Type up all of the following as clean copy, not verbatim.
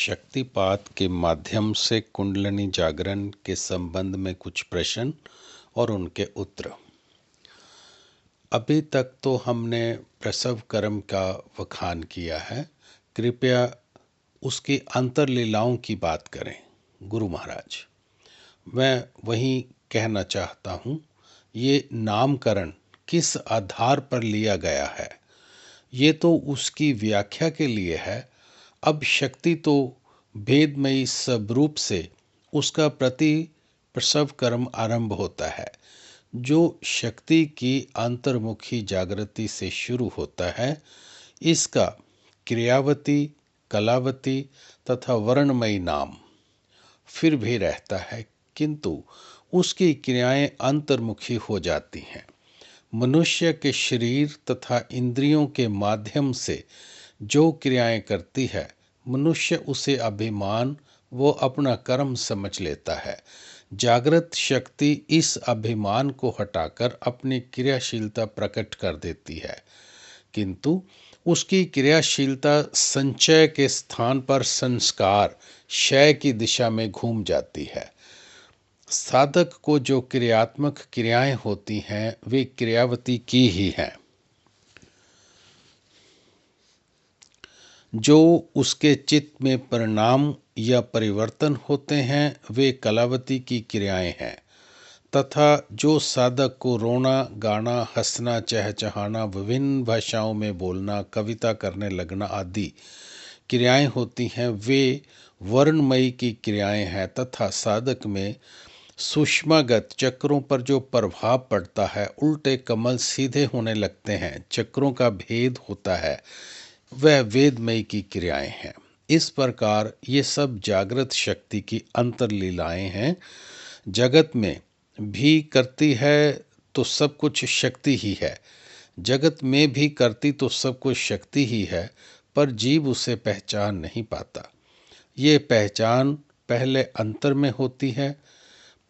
शक्तिपात के माध्यम से कुंडलिनी जागरण के संबंध में कुछ प्रश्न और उनके उत्तर। अभी तक तो हमने प्रसव कर्म का वखान किया है, कृपया उसकी अंतर्लीलाओं की बात करें। गुरु महाराज, मैं वही कहना चाहता हूँ, ये नामकरण किस आधार पर लिया गया है, ये तो उसकी व्याख्या के लिए है। अब शक्ति तो भेदमयी स्वरूप से उसका प्रति प्रसव कर्म आरंभ होता है, जो शक्ति की अंतर्मुखी जागृति से शुरू होता है। इसका क्रियावती, कलावती तथा वर्णमयी नाम फिर भी रहता है, किंतु उसकी क्रियाएं अंतर्मुखी हो जाती हैं। मनुष्य के शरीर तथा इंद्रियों के माध्यम से जो क्रियाएं करती है, मनुष्य उसे अभिमान वो अपना कर्म समझ लेता है। जागृत शक्ति इस अभिमान को हटाकर अपनी क्रियाशीलता प्रकट कर देती है, किंतु उसकी क्रियाशीलता संचय के स्थान पर संस्कार क्षय की दिशा में घूम जाती है। साधक को जो क्रियात्मक क्रियाएं होती हैं, वे क्रियावती की ही हैं। जो उसके चित्त में परिणाम या परिवर्तन होते हैं, वे कलावती की क्रियाएं हैं। तथा जो साधक को रोना, गाना, हंसना, चहचहाना, विभिन्न भाषाओं में बोलना, कविता करने लगना आदि क्रियाएं होती हैं, वे वर्णमयी की क्रियाएं हैं। तथा साधक में सूक्ष्मगत चक्रों पर जो प्रभाव पड़ता है, उल्टे कमल सीधे होने लगते हैं, चक्रों का भेद होता है, वह वेदमयी की क्रियाएं हैं। इस प्रकार ये सब जागृत शक्ति की अंतर्लीलाएं हैं। जगत में भी करती है तो सब कुछ शक्ति ही है, जगत में भी करती तो सब कुछ शक्ति ही है, पर जीव उसे पहचान नहीं पाता। ये पहचान पहले अंतर में होती है।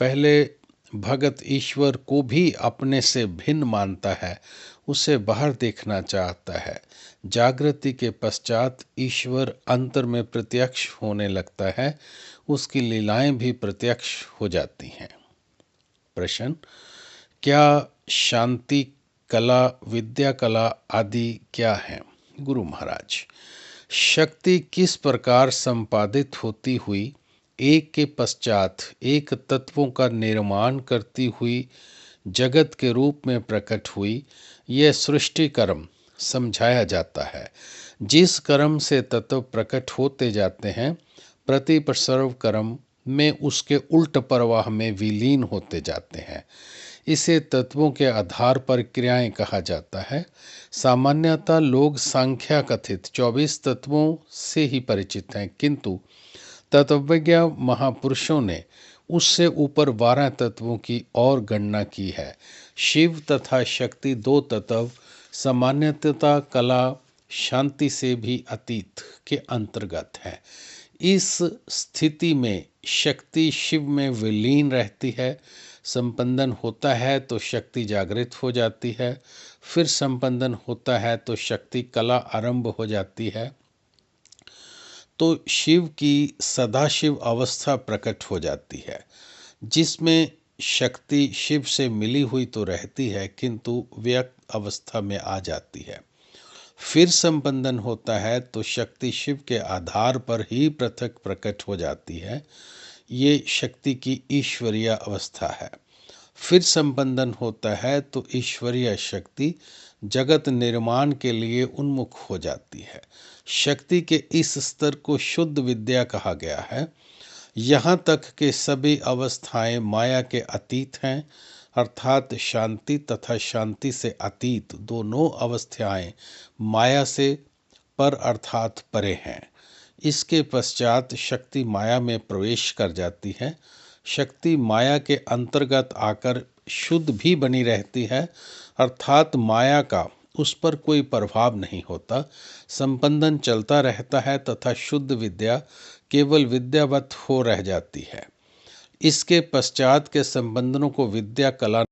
पहले भगत ईश्वर को भी अपने से भिन्न मानता है, उसे बाहर देखना चाहता है। जागृति के पश्चात ईश्वर अंतर में प्रत्यक्ष होने लगता है, उसकी लीलाएं भी प्रत्यक्ष हो जाती हैं। प्रश्न: क्या शांति कला, विद्या कला आदि क्या है? गुरु महाराज, शक्ति किस प्रकार संपादित होती हुई एक के पश्चात एक तत्वों का निर्माण करती हुई जगत के रूप में प्रकट हुई, यह सृष्टि कर्म समझाया जाता है। जिस कर्म से तत्व प्रकट होते जाते हैं, प्रति प्रसव कर्म में उसके उल्ट प्रवाह में विलीन होते जाते हैं। इसे तत्वों के आधार पर क्रियाएं कहा जाता है। सामान्यतः लोग संख्या कथित 24 तत्वों से ही परिचित हैं, किंतु तत्वज्ञ महापुरुषों ने उससे ऊपर 12 तत्वों की और गणना की है। शिव तथा शक्ति दो तत्व सामान्यतः कला, शांति से भी अतीत के अंतर्गत है। इस स्थिति में शक्ति शिव में विलीन रहती है। संपंदन होता है तो शक्ति जागृत हो जाती है, फिर संपंदन होता है तो शक्ति कला आरंभ हो जाती है, तो शिव की सदाशिव अवस्था प्रकट हो जाती है, जिसमें शक्ति शिव से मिली हुई तो रहती है, किंतु व्यक्त अवस्था में आ जाती है। फिर संबंधन होता है तो शक्ति शिव के आधार पर ही पृथक प्रकट हो जाती है। ये शक्ति की ईश्वरीय अवस्था है। फिर संबंधन होता है तो ईश्वरीय शक्ति जगत निर्माण के लिए उन्मुख हो जाती है। शक्ति के इस स्तर को शुद्ध विद्या कहा गया है। यहाँ तक के सभी अवस्थाएं माया के अतीत हैं, अर्थात शांति तथा शांति से अतीत दोनों अवस्थाएं माया से पर अर्थात परे हैं। इसके पश्चात शक्ति माया में प्रवेश कर जाती है। शक्ति माया के अंतर्गत आकर शुद्ध भी बनी रहती है, अर्थात माया का उस पर कोई प्रभाव नहीं होता। संपंदन चलता रहता है तथा शुद्ध विद्या केवल विद्यावत हो रह जाती है। इसके पश्चात के संबंधनों को विद्या कला